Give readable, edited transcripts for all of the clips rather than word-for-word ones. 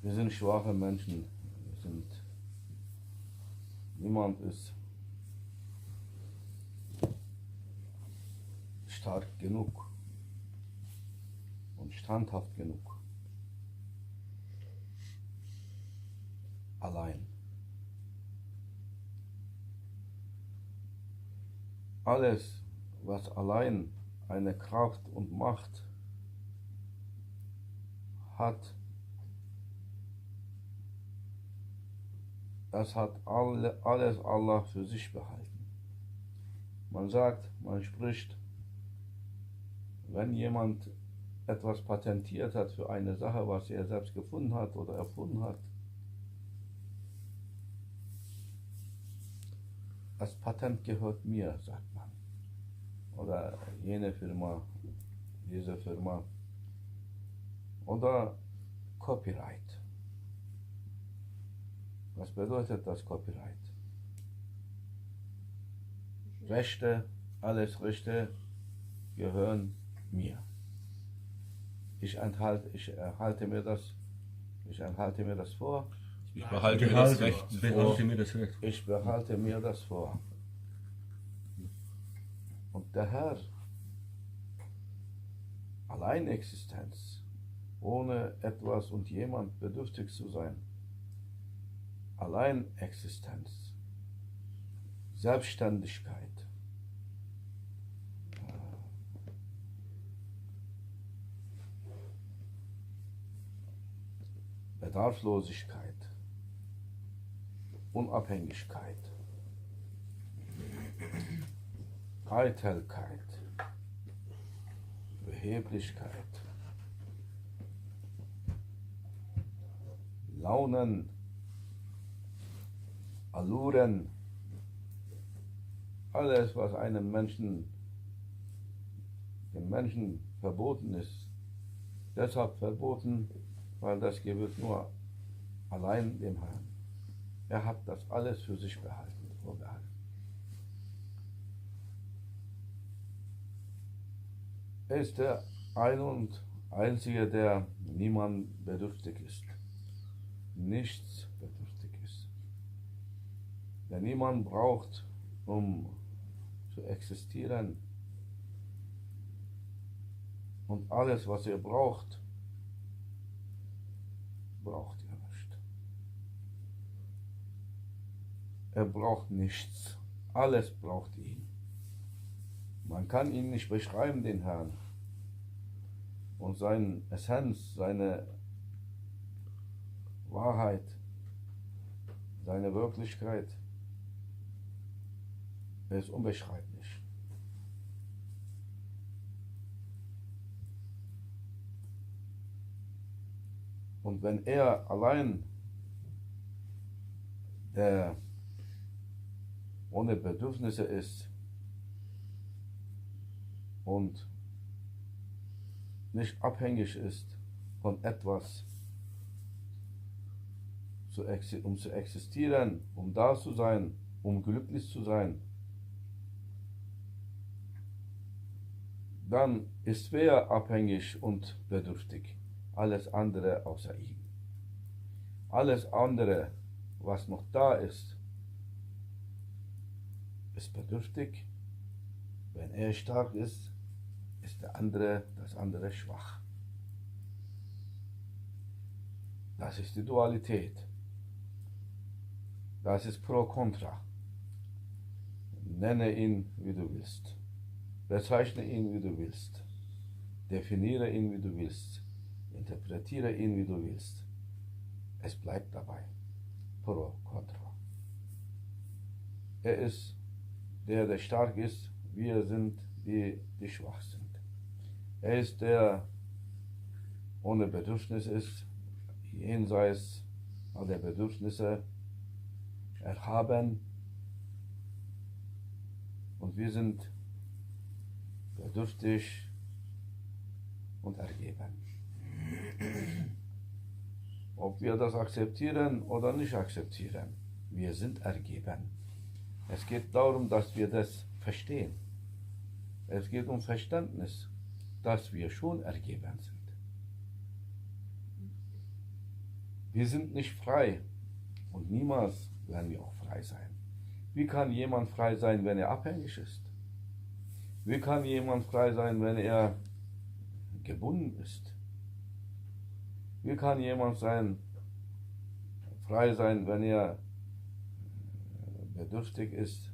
Wir sind schwache Menschen. Niemand ist stark genug und standhaft genug. Allein. Alles, was allein eine Kraft und Macht hat, das hat alles Allah für sich behalten. Man spricht, wenn jemand etwas patentiert hat für eine Sache, was er selbst gefunden hat oder erfunden hat, das Patent gehört mir, sagt man. Oder jene Firma, diese Firma. Oder Copyright. Was bedeutet das Copyright? Rechte, alles Rechte gehören mir. Ich erhalte mir das vor. Ich behalte mir das Recht vor. Ich behalte mir das vor. Und der Herr, Alleinexistenz, ohne etwas und jemand bedürftig zu sein, Alleinexistenz, Selbstständigkeit, Bedarfslosigkeit, Unabhängigkeit, Eitelkeit, Beheblichkeit, Launen, Alluren, alles, was dem Menschen verboten ist, deshalb verboten, weil das gebührt nur allein dem Herrn. Er hat das alles für sich vorbehalten. Er ist der Eine und Einzige, der niemand bedürftig ist, nichts bedürftig ist, der niemand braucht, um zu existieren, und alles, was er braucht, braucht er nicht. Er braucht nichts, alles braucht ihn. Man kann ihn nicht beschreiben, den Herrn, und seine Essenz, seine Wahrheit, seine Wirklichkeit, er ist unbeschreiblich. Und wenn er allein der ohne Bedürfnisse ist und nicht abhängig ist von etwas, um zu existieren, um da zu sein, um glücklich zu sein, dann ist wer abhängig und bedürftig? Alles andere außer ihm. Alles andere, was noch da ist, ist bedürftig. Wenn er stark ist, ist das andere schwach. Das ist die Dualität. Das ist Pro-Contra. Nenne ihn, wie du willst. Bezeichne ihn, wie du willst. Definiere ihn, wie du willst. Interpretiere ihn, wie du willst. Es bleibt dabei. Pro-Contra. Er ist der stark ist. Wir sind die schwach sind. Er ist der ohne Bedürfnis ist, jenseits aller Bedürfnisse erhaben, und wir sind bedürftig und ergeben. Ob wir das akzeptieren oder nicht akzeptieren, wir sind ergeben. Es geht darum, dass wir das verstehen. Es geht um Verständnis, dass wir schon ergeben sind. Wir sind nicht frei und niemals werden wir auch frei sein. Wie kann jemand frei sein, wenn er abhängig ist? Wie kann jemand frei sein, wenn er gebunden ist? Wie kann jemand frei sein, wenn er bedürftig ist?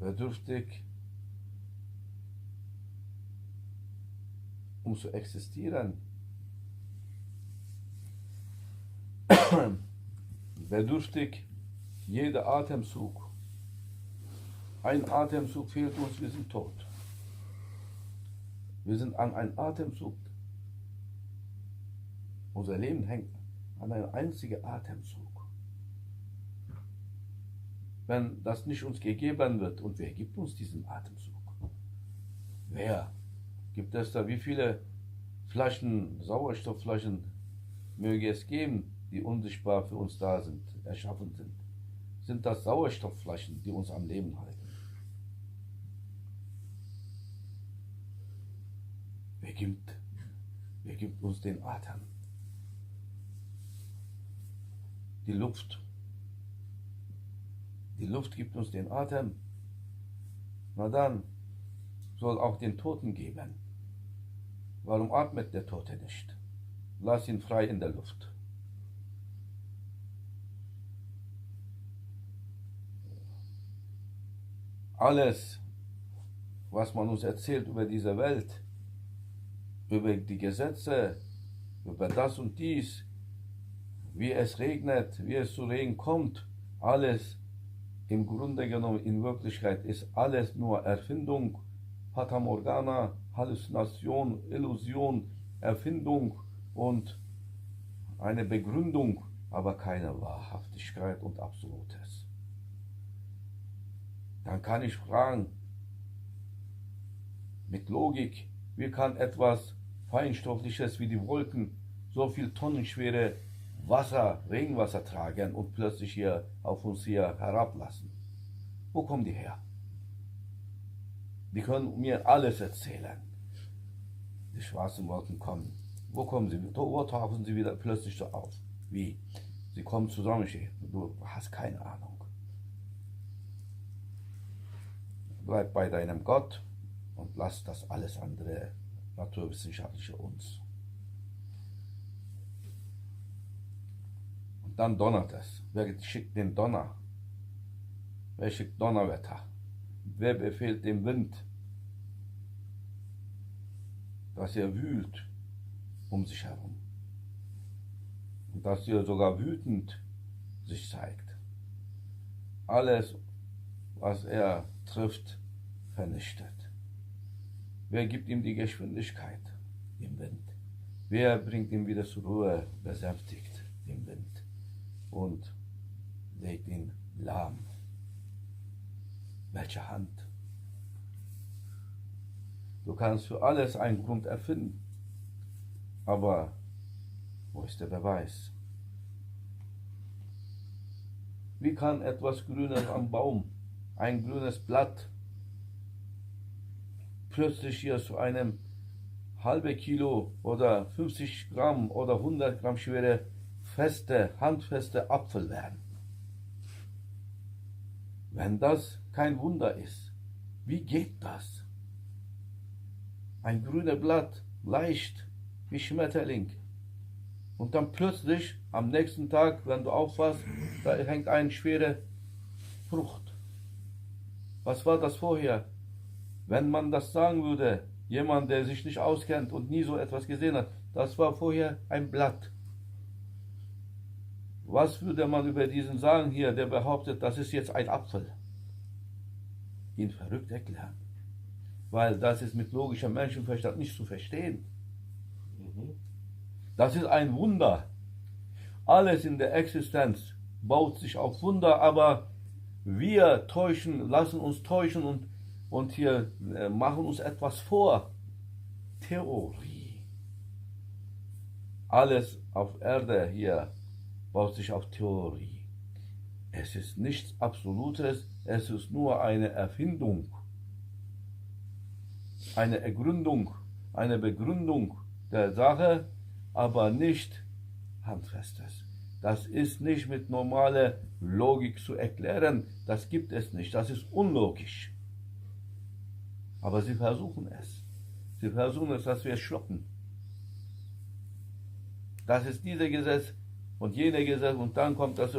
Bedürftig, um zu existieren. Bedürftig, jeder Atemzug. Ein Atemzug fehlt uns, wir sind tot. Wir sind an einem Atemzug. Unser Leben hängt an einem einzigen Atemzug. Wenn das nicht uns gegeben wird, und wer gibt uns diesen Atemzug? Wer? Gibt es da, wie viele Flaschen, Sauerstoffflaschen möge es geben, die unsichtbar für uns da sind, erschaffen sind? Sind das Sauerstoffflaschen, die uns am Leben halten? Wer gibt uns den Atem? Die Luft. Die Luft gibt uns den Atem. Na dann soll auch den Toten geben. Warum atmet der Tote nicht? Lass ihn frei in der Luft. Alles, was man uns erzählt über diese Welt, über die Gesetze, über das und dies, wie es regnet, wie es zu Regen kommt, alles im Grunde genommen, in Wirklichkeit ist alles nur Erfindung, Fata Morgana, Halluzination, Illusion, Erfindung und eine Begründung, aber keine Wahrhaftigkeit und Absolutes. Dann kann ich fragen, mit Logik, wie kann etwas Feinstoffliches wie die Wolken so viel tonnenschwere Regenwasser tragen und plötzlich hier auf uns hier herablassen? Wo kommen die her? Die können mir alles erzählen. Die schwarzen Wolken kommen. Wo kommen sie? Wo tauchen sie wieder plötzlich so auf? Wie? Sie kommen zusammen. Du hast keine Ahnung. Bleib bei deinem Gott und lass das alles andere Naturwissenschaftliche uns. Und dann donnert es. Wer schickt den Donner? Wer schickt Donnerwetter? Wer befehlt dem Wind, dass er wühlt um sich herum? Und dass er sogar wütend sich zeigt. Alles, was er trifft, vernichtet. Wer gibt ihm die Geschwindigkeit? Dem Wind. Wer bringt ihn wieder zur Ruhe? Besänftigt den Wind und legt ihn lahm. Welche Hand? Du kannst für alles einen Grund erfinden, aber wo ist der Beweis? Wie kann etwas Grünes am Baum, ein grünes Blatt, plötzlich hier zu einem halbe Kilo oder 50 Gramm oder 100 Gramm schwere, handfeste Apfel werden? Wenn das kein Wunder ist, wie geht das? Ein grünes Blatt, leicht wie Schmetterling. Und dann plötzlich, am nächsten Tag, wenn du aufwachst, da hängt eine schwere Frucht. Was war das vorher? Wenn man das sagen würde, jemand, der sich nicht auskennt und nie so etwas gesehen hat, das war vorher ein Blatt. Was würde man über diesen sagen hier, der behauptet, das ist jetzt ein Apfel? Ihn verrückt erklären. Weil das ist mit logischem Menschenverstand nicht zu verstehen. Das ist ein Wunder. Alles in der Existenz baut sich auf Wunder, aber wir lassen uns täuschen und hier machen uns etwas vor. Theorie. Alles auf Erde hier baut sich auf Theorie. Es ist nichts Absolutes, es ist nur eine Erfindung, eine Ergründung, eine Begründung der Sache, aber nicht Handfestes. Das ist nicht mit normaler Logik zu erklären, das gibt es nicht, das ist unlogisch. Aber sie versuchen es. Sie versuchen es, dass wir schlucken. Das ist dieser Gesetz und jener Gesetz und dann kommt das,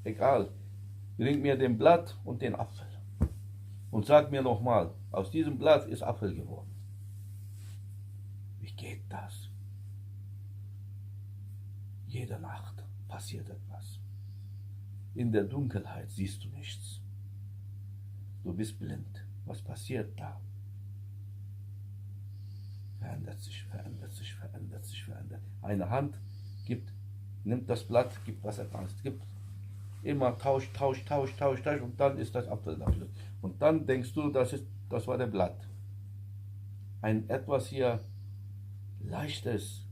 egal, bring mir den Blatt und den Apfel. Und sag mir nochmal, aus diesem Blatt ist Apfel geworden. Wie geht das? Jede Nacht passiert etwas. In der Dunkelheit siehst du nichts. Du bist blind. Was passiert da? Verändert sich, verändert sich, verändert sich, verändert. Eine Hand nimmt das Blatt, gibt was er Angst gibt. Immer tauscht und dann ist das Apfel dafür. Und dann denkst du, das war der Blatt. Ein etwas hier leichtes,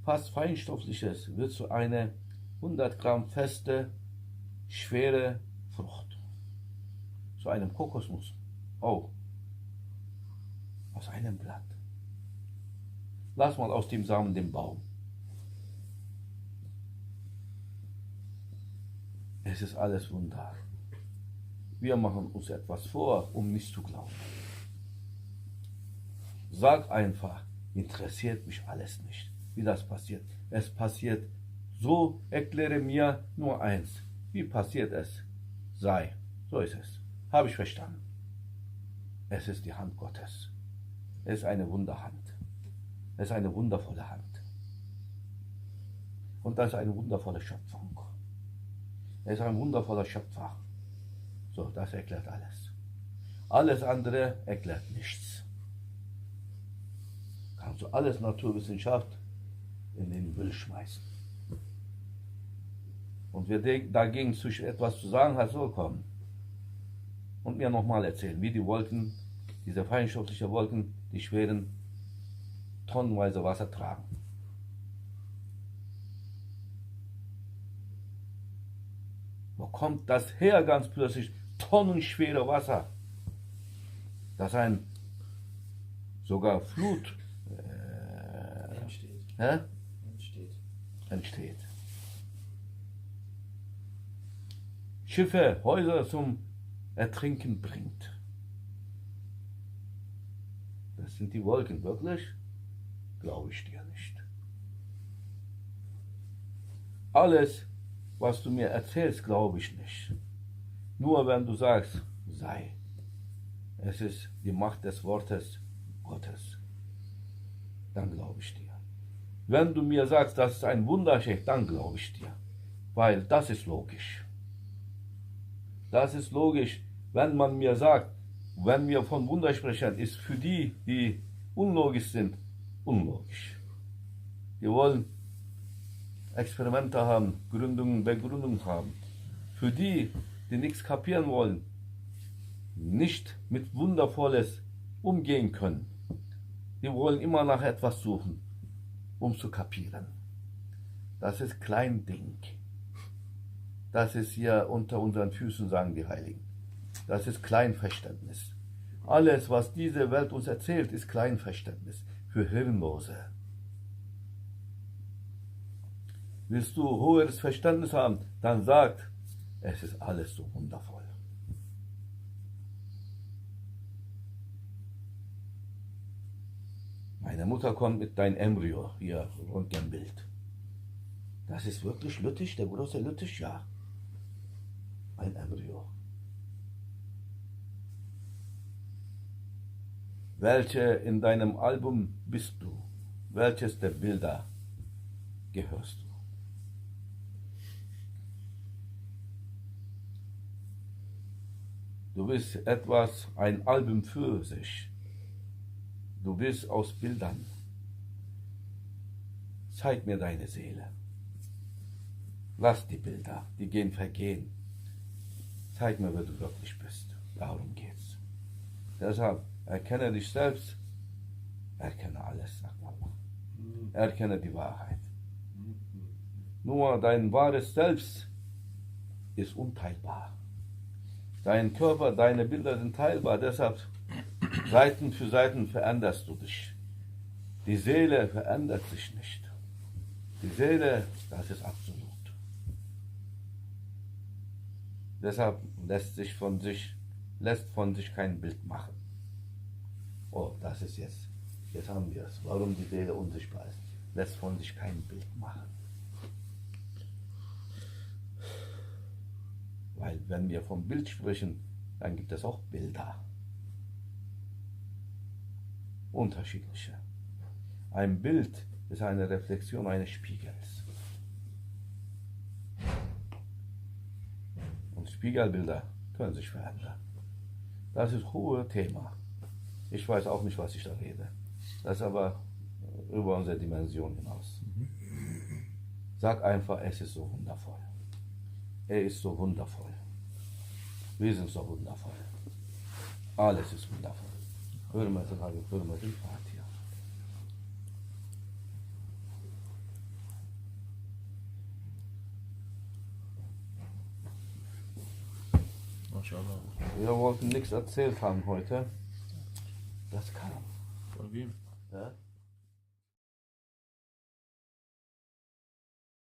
fast feinstoffliches wird zu einer 100 Gramm feste, schwere Frucht. Zu einem Kokosnuss. Oh. Aus einem Blatt. Lass mal aus dem Samen den Baum. Es ist alles Wunder. Wir machen uns etwas vor, um nicht zu glauben. Sag einfach, interessiert mich alles nicht, wie das passiert. Es passiert so, erkläre mir nur eins. Wie passiert es? Sei. So ist es. Habe ich verstanden. Es ist die Hand Gottes. Es ist eine Wunderhand. Es ist eine wundervolle Hand. Und das ist eine wundervolle Schöpfung. Er ist ein wundervoller Schöpfer. So, das erklärt alles. Alles andere erklärt nichts. Kannst du alles Naturwissenschaft in den Müll schmeißen. Und wer dagegen etwas zu sagen hat, soll kommen. Und mir nochmal erzählen, wie die Wolken, diese feinstofflichen Wolken, die schweren, tonnenweise Wasser tragen. Wo kommt das her ganz plötzlich? Tonnenschwere Wasser, das ein sogar Flut entsteht. Schiffe, Häuser zum Ertrinken bringt. Das sind die Wolken, wirklich? Glaube ich dir nicht. Alles, was du mir erzählst, glaube ich nicht. Nur wenn du sagst, sei. Es ist die Macht des Wortes Gottes. Dann glaube ich dir. Wenn du mir sagst, das ist ein Wunderschiff, dann glaube ich dir. Weil das ist logisch. Das ist logisch, wenn man mir sagt, wenn wir von Wunder sprechen, ist für die, die unlogisch sind, unlogisch. Wir wollen Experimente haben, Begründungen haben. Für die, die nichts kapieren wollen, nicht mit Wundervolles umgehen können. Die wollen immer nach etwas suchen, um zu kapieren. Das ist Kleinding. Das ist hier unter unseren Füßen, sagen die Heiligen. Das ist Kleinverständnis. Alles, was diese Welt uns erzählt, ist Kleinverständnis für Hirnlose. Willst du höheres Verständnis haben, dann sag, es ist alles so wundervoll. Meine Mutter kommt mit deinem Embryo, hier, Röntgenbild. Das ist wirklich Lüttich, der große Lüttich, ja. Ein Embryo. Welche in deinem Album bist du? Welches der Bilder gehörst du? Du bist etwas, ein Album für sich. Du bist aus Bildern. Zeig mir deine Seele. Lass die Bilder, die gehen vergehen. Zeig mir, wer du wirklich bist. Darum geht's. Deshalb erkenne dich selbst, erkenne alles, sagt Allah. Erkenne die Wahrheit. Nur dein wahres Selbst ist unteilbar. Dein Körper, deine Bilder sind teilbar, deshalb Seiten für Seiten veränderst du dich. Die Seele verändert sich nicht. Die Seele, das ist absolut. Deshalb lässt von sich kein Bild machen. Oh, das ist jetzt haben wir es. Warum die Seele unsichtbar ist. Lässt von sich kein Bild machen. Weil wenn wir vom Bild sprechen, dann gibt es auch Bilder. Unterschiedliche. Ein Bild ist eine Reflexion eines Spiegels. Und Spiegelbilder können sich verändern. Das ist ein hohes Thema. Ich weiß auch nicht, was ich da rede. Das ist aber über unsere Dimension hinaus. Sag einfach, es ist so wundervoll. Er ist so wundervoll. Wir sind so wundervoll. Alles ist wundervoll. Hürmetin Habib, Hürmetin Fatiha. MashaAllah. Wir wollten nichts erzählt haben heute. Das kam. Von wem? Ja?